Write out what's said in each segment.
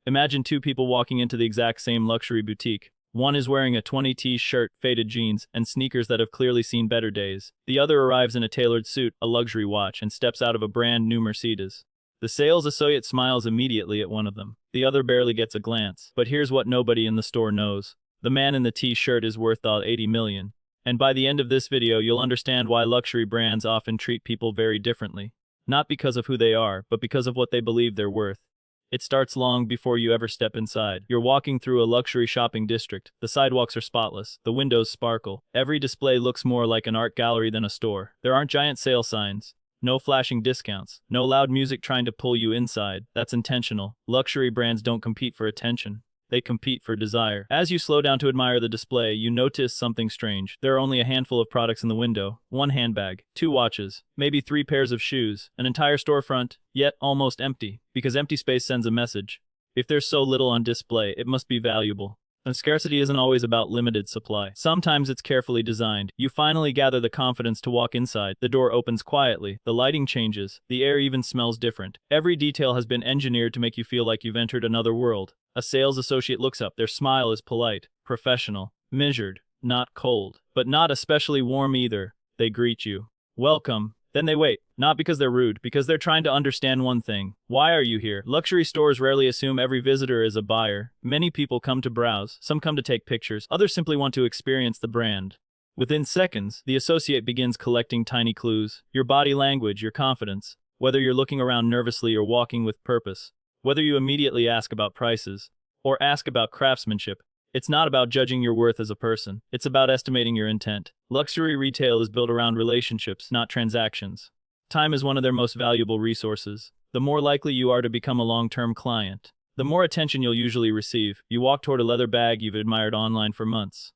Imagine two people walking into the exact same luxury boutique. One is wearing a 20T shirt, faded jeans, and sneakers that have clearly seen better days. The other arrives in a tailored suit, a luxury watch, and steps out of a brand new Mercedes. The sales associate smiles immediately at one of them. The other barely gets a glance. But here's what nobody in the store knows. The man in the T-shirt is worth all 80 million. And by the end of this video, you'll understand why luxury brands often treat people very differently. Not because of who they are, but because of what they believe they're worth. It starts long before you ever step inside. You're walking through a luxury shopping district. The sidewalks are spotless. The windows sparkle. Every display looks more like an art gallery than a store. There aren't giant sale signs. No flashing discounts. No loud music trying to pull you inside. That's intentional. Luxury brands don't compete for attention. They compete for desire. As you slow down to admire the display, you notice something strange. There are only a handful of products in the window. One handbag, two watches, maybe 3 pairs of shoes, an entire storefront, yet almost empty, because empty space sends a message. If there's so little on display, it must be valuable. And scarcity isn't always about limited supply. Sometimes it's carefully designed. You finally gather the confidence to walk inside. The door opens quietly. The lighting changes. The air even smells different. Every detail has been engineered to make you feel like you've entered another world. A sales associate looks up. Their smile is polite, professional, measured, not cold, but not especially warm either. They greet you. Welcome. Then they wait. Not because they're rude, because they're trying to understand one thing. Why are you here? Luxury stores rarely assume every visitor is a buyer. Many people come to browse. Some come to take pictures. Others simply want to experience the brand. Within seconds, the associate begins collecting tiny clues. Your body language, your confidence. Whether you're looking around nervously or walking with purpose. Whether you immediately ask about prices or ask about craftsmanship. It's not about judging your worth as a person. It's about estimating your intent. Luxury retail is built around relationships, not transactions. Time is one of their most valuable resources. The more likely you are to become a long-term client, the more attention you'll usually receive. You walk toward a leather bag you've admired online for months.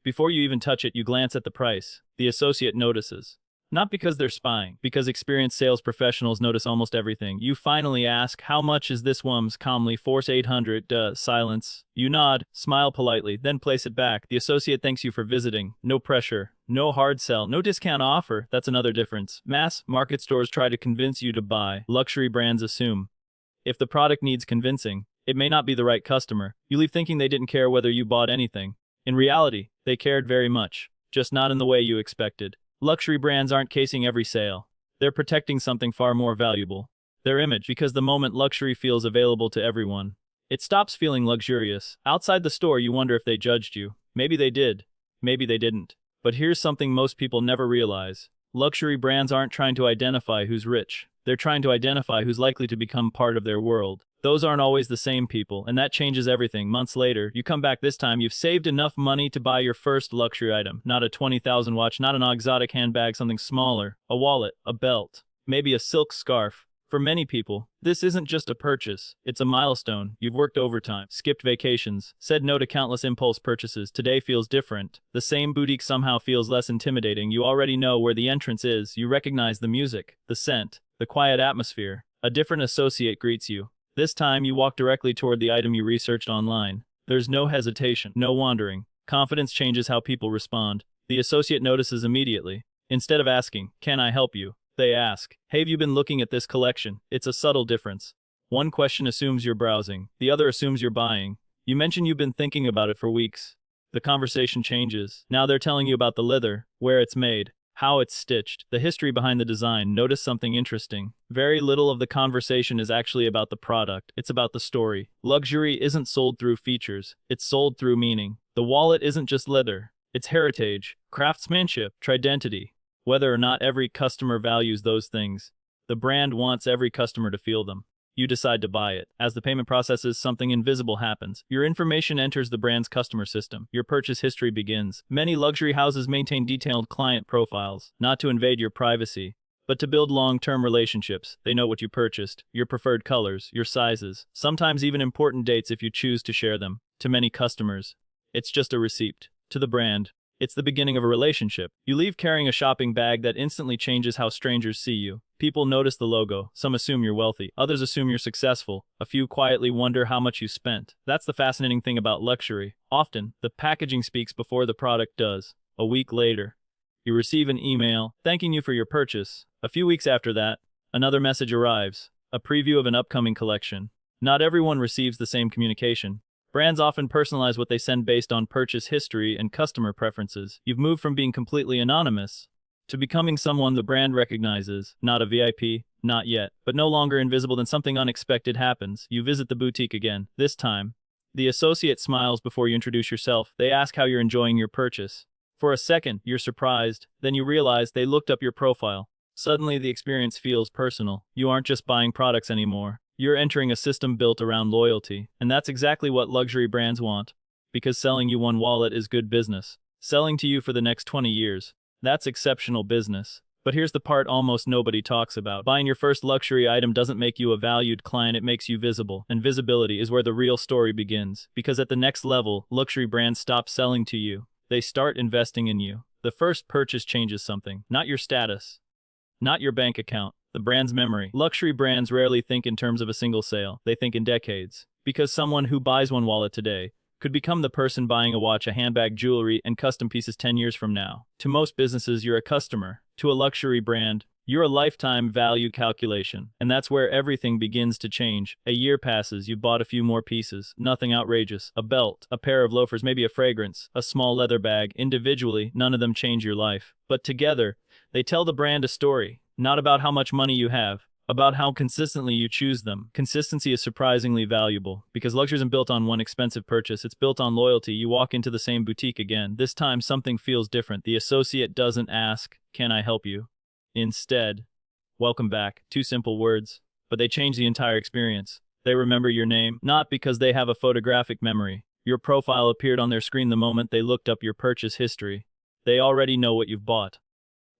Before you even touch it, you glance at the price. The associate notices. Not because they're spying, because experienced sales professionals notice almost everything. You finally ask, how much is this one's? Calmly, force 800, silence. You nod, smile politely, then place it back. The associate thanks you for visiting. No pressure, no hard sell, no discount offer. That's another difference. Mass market stores try to convince you to buy. Luxury brands assume. If the product needs convincing, it may not be the right customer. You leave thinking they didn't care whether you bought anything. In reality, they cared very much, just not in the way you expected. Luxury brands aren't casing every sale. They're protecting something far more valuable. Their image, because the moment luxury feels available to everyone, it stops feeling luxurious. Outside the store, you wonder if they judged you. Maybe they did. Maybe they didn't. But here's something most people never realize. Luxury brands aren't trying to identify who's rich. They're trying to identify who's likely to become part of their world. Those aren't always the same people, and that changes everything. Months later, you come back this time, you've saved enough money to buy your first luxury item. Not a 20,000 watch, not an exotic handbag, something smaller. A wallet, a belt, maybe a silk scarf. For many people, this isn't just a purchase. It's a milestone. You've worked overtime, skipped vacations, said no to countless impulse purchases. Today feels different. The same boutique somehow feels less intimidating. You already know where the entrance is. You recognize the music, the scent, the quiet atmosphere. A different associate greets you. This time, you walk directly toward the item you researched online. There's no hesitation, no wandering. Confidence changes how people respond. The associate notices immediately. Instead of asking, "Can I help you?" they ask, "Hey, have you been looking at this collection?" It's a subtle difference. One question assumes you're browsing. The other assumes you're buying. You mention you've been thinking about it for weeks. The conversation changes. Now they're telling you about the leather, where it's made, how it's stitched, the history behind the design. Notice something interesting. Very little of the conversation is actually about the product. It's about the story. Luxury isn't sold through features. It's sold through meaning. The wallet isn't just leather. It's heritage, craftsmanship, identity. Whether or not every customer values those things, the brand wants every customer to feel them. You decide to buy it. As the payment processes, something invisible happens. Your information enters the brand's customer system. Your purchase history begins. Many luxury houses maintain detailed client profiles, not to invade your privacy, but to build long-term relationships. They know what you purchased, your preferred colors, your sizes, sometimes even important dates if you choose to share them. To many customers, it's just a receipt. To the brand, it's the beginning of a relationship. You leave carrying a shopping bag that instantly changes how strangers see you. People notice the logo. Some assume you're wealthy. Others assume you're successful. A few quietly wonder how much you spent. That's the fascinating thing about luxury. Often, the packaging speaks before the product does. A week later, you receive an email thanking you for your purchase. A few weeks after that, another message arrives. A preview of an upcoming collection. Not everyone receives the same communication. Brands often personalize what they send based on purchase history and customer preferences. You've moved from being completely anonymous to becoming someone the brand recognizes. Not a VIP, not yet, but no longer invisible. Then something unexpected happens. You visit the boutique again. This time, the associate smiles before you introduce yourself. They ask how you're enjoying your purchase. For a second, you're surprised. Then you realize they looked up your profile. Suddenly, the experience feels personal. You aren't just buying products anymore. You're entering a system built around loyalty. And that's exactly what luxury brands want. Because selling you one wallet is good business. Selling to you for the next 20 years. That's exceptional business. But here's the part almost nobody talks about. Buying your first luxury item doesn't make you a valued client, it makes you visible. And visibility is where the real story begins. Because at the next level, luxury brands stop selling to you. They start investing in you. The first purchase changes something. Not your status. Not your bank account. The brand's memory. Luxury brands rarely think in terms of a single sale. They think in decades. Because someone who buys one wallet today could become the person buying a watch, a handbag, jewelry, and custom pieces 10 years from now. To most businesses, you're a customer. To a luxury brand, you're a lifetime value calculation. And that's where everything begins to change. A year passes, you've bought a few more pieces. Nothing outrageous. A belt, a pair of loafers, maybe a fragrance, a small leather bag. Individually, none of them change your life. But together, they tell the brand a story. Not about how much money you have, about how consistently you choose them. Consistency is surprisingly valuable, because luxury isn't built on one expensive purchase, it's built on loyalty. You walk into the same boutique again. This time something feels different. The associate doesn't ask, "Can I help you?" Instead, "Welcome back." Two simple words, but they change the entire experience. They remember your name, not because they have a photographic memory. Your profile appeared on their screen the moment they looked up your purchase history. They already know what you've bought,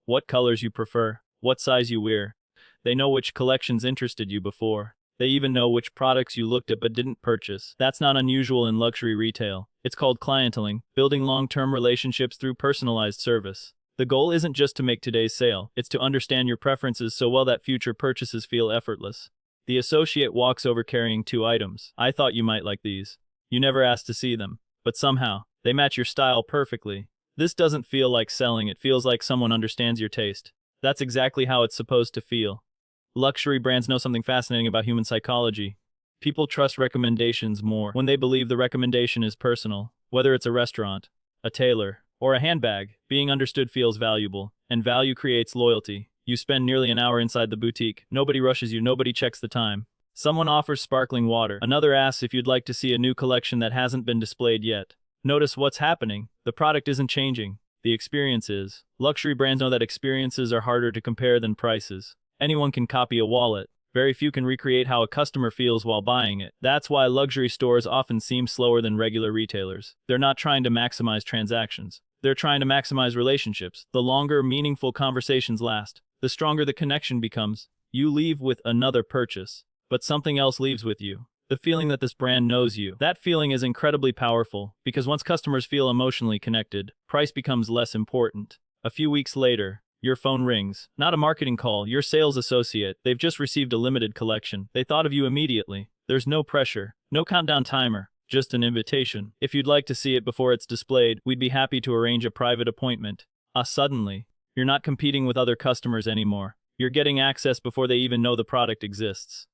what colors you prefer, what size you wear. They know which collections interested you before. They even know which products you looked at but didn't purchase. That's not unusual in luxury retail. It's called clienteling, building long-term relationships through personalized service. The goal isn't just to make today's sale, it's to understand your preferences so well that future purchases feel effortless. The associate walks over carrying 2 items. "I thought you might like these. You never asked to see them, but somehow, they match your style perfectly." This doesn't feel like selling, it feels like someone understands your taste. That's exactly how it's supposed to feel. Luxury brands know something fascinating about human psychology. People trust recommendations more when they believe the recommendation is personal. Whether it's a restaurant, a tailor, or a handbag, being understood feels valuable, and value creates loyalty. You spend nearly an hour inside the boutique. Nobody rushes you, nobody checks the time. Someone offers sparkling water. Another asks if you'd like to see a new collection that hasn't been displayed yet. Notice what's happening. The product isn't changing. The experience is. Luxury brands know that experiences are harder to compare than prices. Anyone can copy a wallet. Very few can recreate how a customer feels while buying it. That's why luxury stores often seem slower than regular retailers. They're not trying to maximize transactions. They're trying to maximize relationships. The longer meaningful conversations last, the stronger the connection becomes. You leave with another purchase, but something else leaves with you. The feeling that this brand knows you. That feeling is incredibly powerful, because once customers feel emotionally connected, price becomes less important. A few weeks later, your phone rings. Not a marketing call, your sales associate. They've just received a limited collection. They thought of you immediately. There's no pressure, no countdown timer, just an invitation. If you'd like to see it before it's displayed, we'd be happy to arrange a private appointment. Suddenly, you're not competing with other customers anymore. You're getting access before they even know the product exists.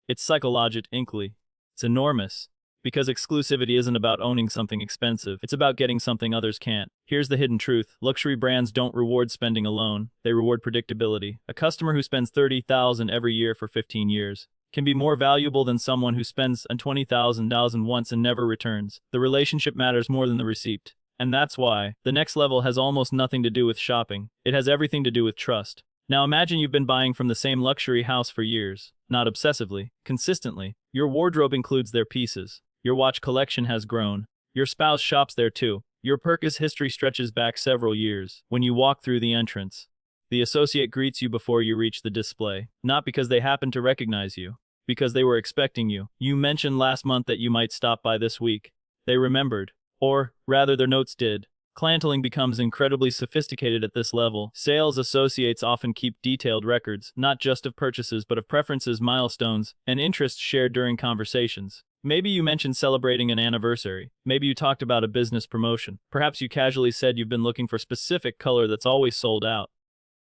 It's psychologically. It's enormous. Because exclusivity isn't about owning something expensive. It's about getting something others can't. Here's the hidden truth. Luxury brands don't reward spending alone. They reward predictability. A customer who spends $30,000 every year for 15 years can be more valuable than someone who spends $20,000 once and never returns. The relationship matters more than the receipt. And that's why the next level has almost nothing to do with shopping. It has everything to do with trust. Now imagine you've been buying from the same luxury house for years. Not obsessively, consistently. Your wardrobe includes their pieces. Your watch collection has grown. Your spouse shops there too. Your purchase history stretches back several years. When you walk through the entrance, the associate greets you before you reach the display. Not because they happen to recognize you, because they were expecting you. You mentioned last month that you might stop by this week. They remembered. Or, rather, their notes did. Clienteling becomes incredibly sophisticated at this level. Sales associates often keep detailed records, not just of purchases but of preferences, milestones, and interests shared during conversations. Maybe you mentioned celebrating an anniversary. Maybe you talked about a business promotion. Perhaps you casually said you've been looking for a specific color that's always sold out.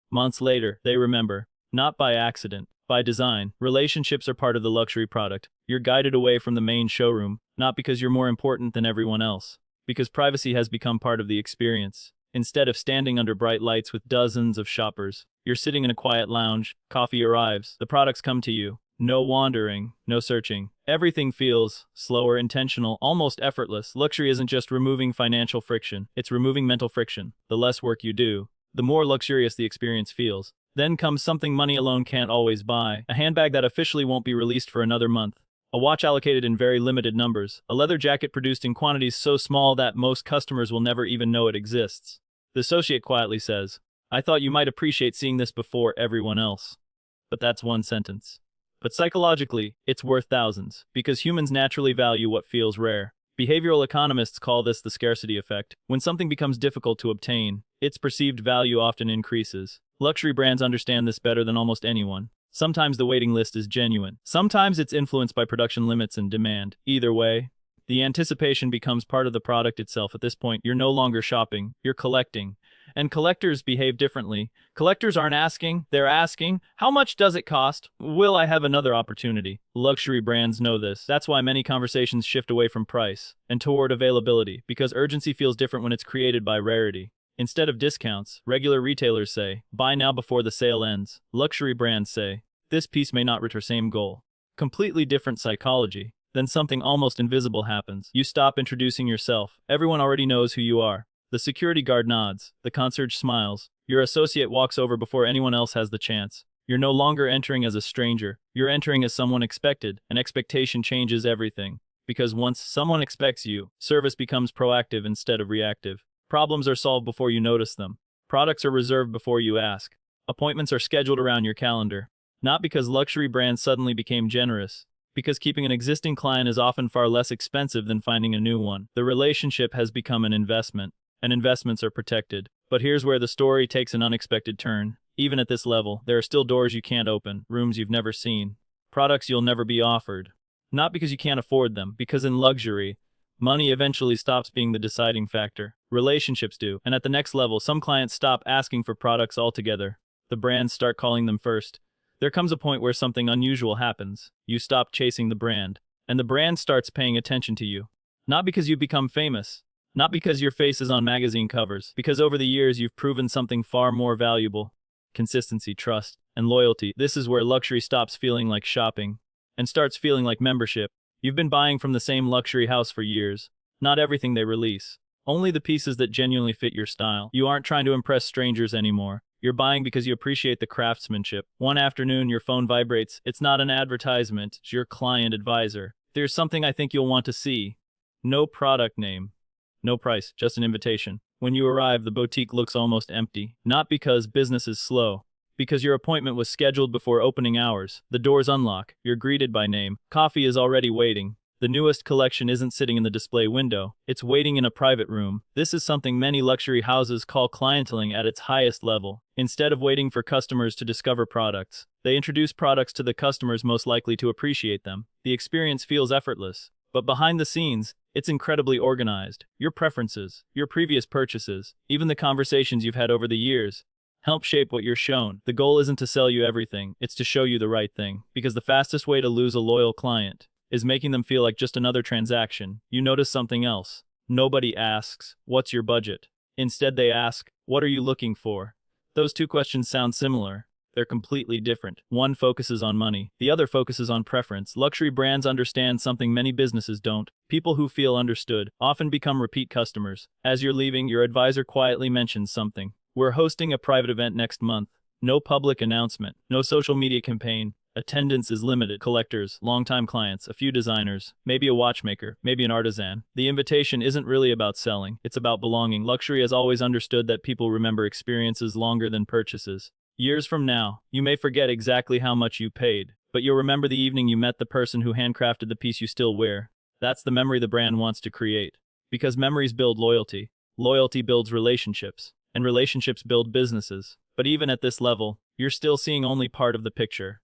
Months later, they remember. Not by accident, by design. Relationships are part of the luxury product. You're guided away from the main showroom, not because you're more important than everyone else, because privacy has become part of the experience. Instead of standing under bright lights with dozens of shoppers, you're sitting in a quiet lounge, coffee arrives, the products come to you. No wandering, no searching. Everything feels slower, intentional, almost effortless. Luxury isn't just removing financial friction, it's removing mental friction. The less work you do, the more luxurious the experience feels. Then comes something money alone can't always buy. A handbag that officially won't be released for another month. A watch allocated in very limited numbers. A leather jacket produced in quantities so small that most customers will never even know it exists. The associate quietly says, "I thought you might appreciate seeing this before everyone else." But that's one sentence. But psychologically, it's worth thousands, because humans naturally value what feels rare. Behavioral economists call this the scarcity effect. When something becomes difficult to obtain, its perceived value often increases. Luxury brands understand this better than almost anyone. Sometimes the waiting list is genuine. Sometimes it's influenced by production limits and demand. Either way, the anticipation becomes part of the product itself. At this point, you're no longer shopping, you're collecting. And collectors behave differently. Collectors aren't asking, they're asking, how much does it cost? Will I have another opportunity? Luxury brands know this. That's why many conversations shift away from price and toward availability, because urgency feels different when it's created by rarity. Instead of discounts, regular retailers say, buy now before the sale ends. Luxury brands say, this piece may not reach our same goal. Completely different psychology. Then something almost invisible happens. You stop introducing yourself. Everyone already knows who you are. The security guard nods. The concierge smiles. Your associate walks over before anyone else has the chance. You're no longer entering as a stranger. You're entering as someone expected. An expectation changes everything. Because once someone expects you, service becomes proactive instead of reactive. Problems are solved before you notice them. Products are reserved before you ask. Appointments are scheduled around your calendar. Not because luxury brands suddenly became generous, because keeping an existing client is often far less expensive than finding a new one. The relationship has become an investment, and investments are protected. But here's where the story takes an unexpected turn. Even at this level, there are still doors you can't open, rooms you've never seen, products you'll never be offered. Not because you can't afford them, because in luxury, money eventually stops being the deciding factor. Relationships do. And at the next level, some clients stop asking for products altogether. The brands start calling them first. There comes a point where something unusual happens. You stop chasing the brand, and the brand starts paying attention to you. Not because you've become famous, not because your face is on magazine covers, because over the years you've proven something far more valuable. Consistency, trust, and loyalty. This is where luxury stops feeling like shopping and starts feeling like membership. You've been buying from the same luxury house for years. Not everything they release. Only the pieces that genuinely fit your style. You aren't trying to impress strangers anymore. You're buying because you appreciate the craftsmanship. One afternoon, your phone vibrates. It's not an advertisement, it's your client advisor. There's something I think you'll want to see. No product name. No price, just an invitation. When you arrive, the boutique looks almost empty. Not because business is slow. Because your appointment was scheduled before opening hours. The doors unlock. You're greeted by name. Coffee is already waiting. The newest collection isn't sitting in the display window. It's waiting in a private room. This is something many luxury houses call clienteling at its highest level. Instead of waiting for customers to discover products, they introduce products to the customers most likely to appreciate them. The experience feels effortless. But behind the scenes, it's incredibly organized. Your preferences, your previous purchases, even the conversations you've had over the years, help shape what you're shown. The goal isn't to sell you everything, it's to show you the right thing. Because the fastest way to lose a loyal client is making them feel like just another transaction. You notice something else. Nobody asks, what's your budget? Instead they ask, what are you looking for? Those two questions sound similar. They're completely different. One focuses on money, the other focuses on preference. Luxury brands understand something many businesses don't. People who feel understood often become repeat customers. As you're leaving, your advisor quietly mentions something. We're hosting a private event next month. No public announcement, no social media campaign. Attendance is limited. Collectors, longtime clients, a few designers, maybe a watchmaker, maybe an artisan. The invitation isn't really about selling, it's about belonging. Luxury has always understood that people remember experiences longer than purchases. Years from now, you may forget exactly how much you paid, but you'll remember the evening you met the person who handcrafted the piece you still wear. That's the memory the brand wants to create. Because memories build loyalty. Loyalty builds relationships. And relationships build businesses. But even at this level, you're still seeing only part of the picture.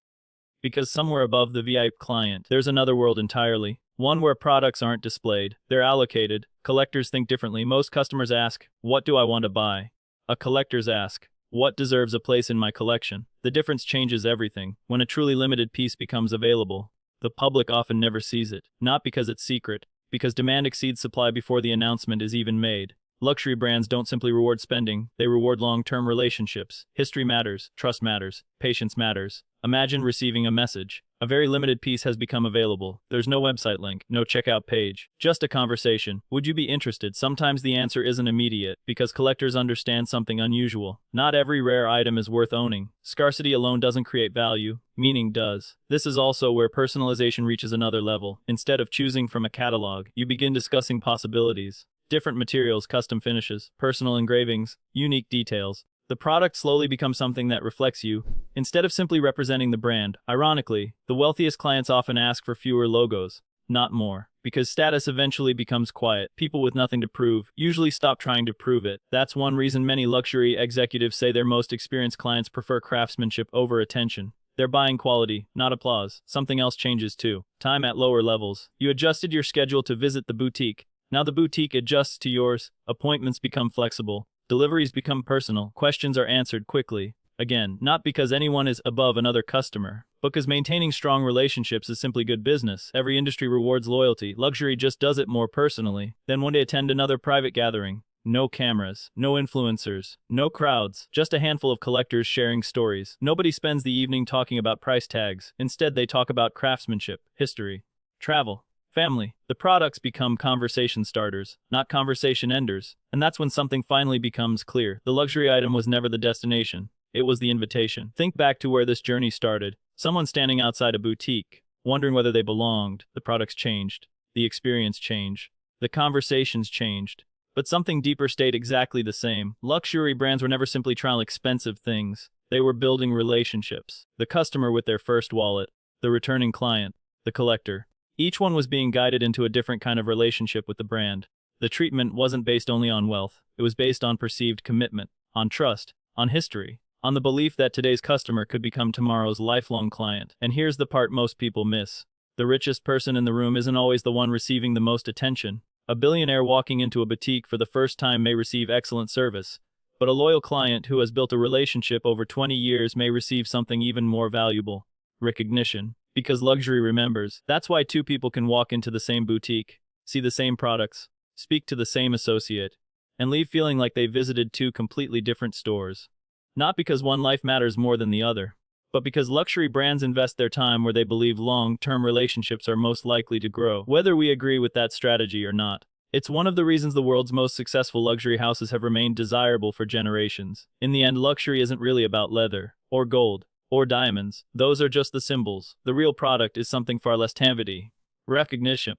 Because somewhere above the VIP client, there's another world entirely. One where products aren't displayed, they're allocated. Collectors think differently. Most customers ask, what do I want to buy? A collectors ask, What deserves a place in my collection? The difference changes everything. When a truly limited piece becomes available, the public often never sees it. Not because it's secret, because demand exceeds supply before the announcement is even made. Luxury brands don't simply reward spending, they reward long-term relationships. History matters, trust matters, patience matters. Imagine receiving a message. A very limited piece has become available. There's no website link, no checkout page, just a conversation. Would you be interested? Sometimes the answer isn't immediate, because collectors understand something unusual. Not every rare item is worth owning. Scarcity alone doesn't create value, meaning does. This is also where personalization reaches another level. Instead of choosing from a catalog, you begin discussing possibilities. Different materials, custom finishes, personal engravings, unique details. The product slowly becomes something that reflects you, instead of simply representing the brand. Ironically, the wealthiest clients often ask for fewer logos, not more. Because status eventually becomes quiet. People with nothing to prove usually stop trying to prove it. That's one reason many luxury executives say their most experienced clients prefer craftsmanship over attention. They're buying quality, not applause. Something else changes too. Time at lower levels. You adjusted your schedule to visit the boutique. Now the boutique adjusts to yours. Appointments become flexible. Deliveries become personal. Questions are answered quickly. Again, not because anyone is above another customer, but because maintaining strong relationships is simply good business. Every industry rewards loyalty. Luxury just does it more personally. Then one day attend another private gathering. No cameras, no influencers, no crowds, just a handful of collectors sharing stories. Nobody spends the evening talking about price tags. Instead, they talk about craftsmanship, history, travel, family. The products become conversation starters, not conversation enders. And that's when something finally becomes clear. The luxury item was never the destination. It was the invitation. Think back to where this journey started. Someone standing outside a boutique, wondering whether they belonged. The products changed. The experience changed. The conversations changed. But something deeper stayed exactly the same. Luxury brands were never simply trying expensive things. They were building relationships. The customer with their first wallet, the returning client, the collector. Each one was being guided into a different kind of relationship with the brand. The treatment wasn't based only on wealth. It was based on perceived commitment, on trust, on history, on the belief that today's customer could become tomorrow's lifelong client. And here's the part most people miss. The richest person in the room isn't always the one receiving the most attention. A billionaire walking into a boutique for the first time may receive excellent service, but a loyal client who has built a relationship over 20 years may receive something even more valuable: recognition. Because luxury remembers. That's why two people can walk into the same boutique, see the same products, speak to the same associate, and leave feeling like they visited two completely different stores. Not because one life matters more than the other, but because luxury brands invest their time where they believe long-term relationships are most likely to grow, whether we agree with that strategy or not. It's one of the reasons the world's most successful luxury houses have remained desirable for generations. In the end, luxury isn't really about leather, or gold, or diamonds. Those are just the symbols. The real product is something far less tangible. Recognition,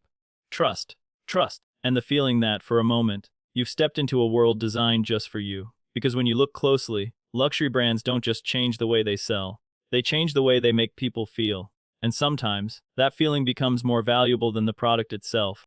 trust, and the feeling that, for a moment, you've stepped into a world designed just for you. Because when you look closely, luxury brands don't just change the way they sell. They change the way they make people feel. And sometimes, that feeling becomes more valuable than the product itself.